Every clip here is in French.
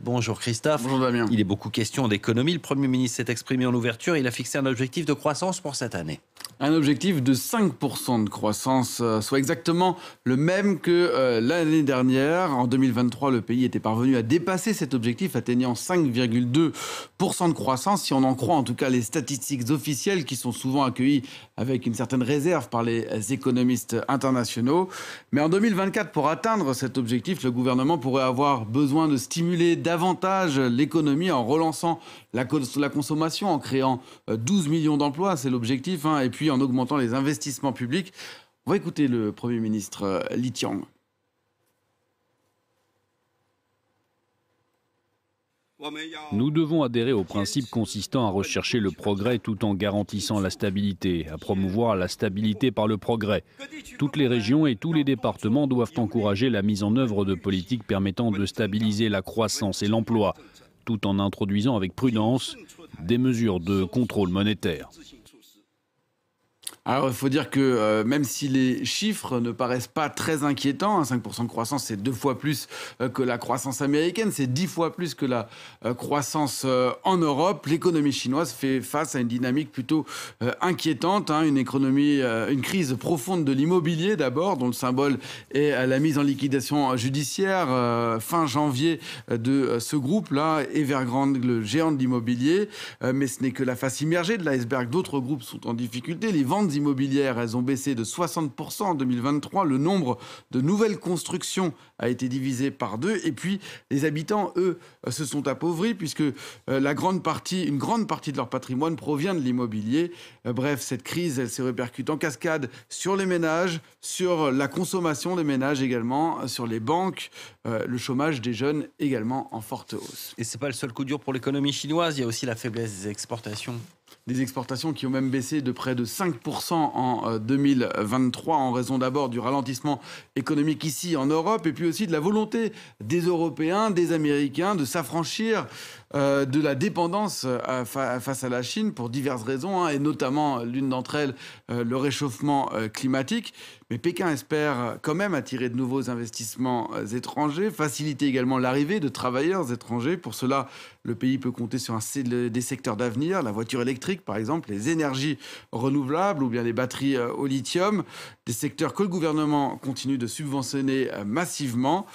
Bonjour Christophe. Bonjour Damien. Il est beaucoup question d'économie. Le Premier ministre s'est exprimé en ouverture. Il a fixé un objectif de croissance pour cette année. Un objectif de 5% de croissance, soit exactement le même que l'année dernière. En 2023, le pays était parvenu à dépasser cet objectif, atteignant 5,2% de croissance, si on en croit en tout cas les statistiques officielles qui sont souvent accueillies avec une certaine réserve par les économistes internationaux. Mais en 2024, pour atteindre cet objectif, le gouvernement pourrait avoir besoin de stimuler davantage l'économie en relançant la consommation, en créant 12 millions d'emplois, c'est l'objectif, et puis en augmentant les investissements publics. On va écouter le Premier ministre Li Qiang. Nous devons adhérer au principe consistant à rechercher le progrès tout en garantissant la stabilité, à promouvoir la stabilité par le progrès. Toutes les régions et tous les départements doivent encourager la mise en œuvre de politiques permettant de stabiliser la croissance et l'emploi, tout en introduisant avec prudence des mesures de contrôle monétaire. Alors, il faut dire que même si les chiffres ne paraissent pas très inquiétants, 5% de croissance, c'est 2 fois plus que la croissance américaine, c'est 10 fois plus que la croissance en Europe. L'économie chinoise fait face à une dynamique plutôt inquiétante, une crise profonde de l'immobilier d'abord, dont le symbole est la mise en liquidation judiciaire fin janvier de ce groupe-là, Evergrande, le géant de l'immobilier. Mais ce n'est que la face immergée de l'iceberg. D'autres groupes sont en difficulté. Les ventes immobilières, elles ont baissé de 60% en 2023. Le nombre de nouvelles constructions a été divisé par 2. Et puis, les habitants, eux, se sont appauvris puisque une grande partie de leur patrimoine provient de l'immobilier. Bref, cette crise, elle se répercute en cascade sur les ménages, sur la consommation des ménages également, sur les banques, le chômage des jeunes également en forte hausse. Et c'est pas le seul coup dur pour l'économie chinoise. Il y a aussi la faiblesse des exportations. Des exportations qui ont même baissé de près de 5% en 2023 en raison d'abord du ralentissement économique ici en Europe et puis aussi de la volonté des Européens, des Américains de s'affranchir de la dépendance face à la Chine pour diverses raisons, et notamment l'une d'entre elles, le réchauffement climatique. Mais Pékin espère quand même attirer de nouveaux investissements étrangers, faciliter également l'arrivée de travailleurs étrangers. Pour cela, le pays peut compter sur des secteurs d'avenir, la voiture électrique par exemple, les énergies renouvelables ou bien les batteries au lithium, des secteurs que le gouvernement continue de subventionner massivement.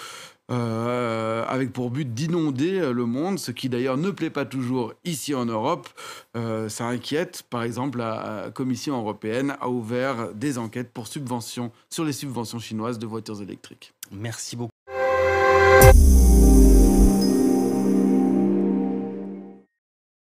Avec pour but d'inonder le monde, ce qui d'ailleurs ne plaît pas toujours ici en Europe. Ça inquiète. Par exemple, la Commission européenne a ouvert des enquêtes sur les subventions chinoises de voitures électriques. Merci beaucoup.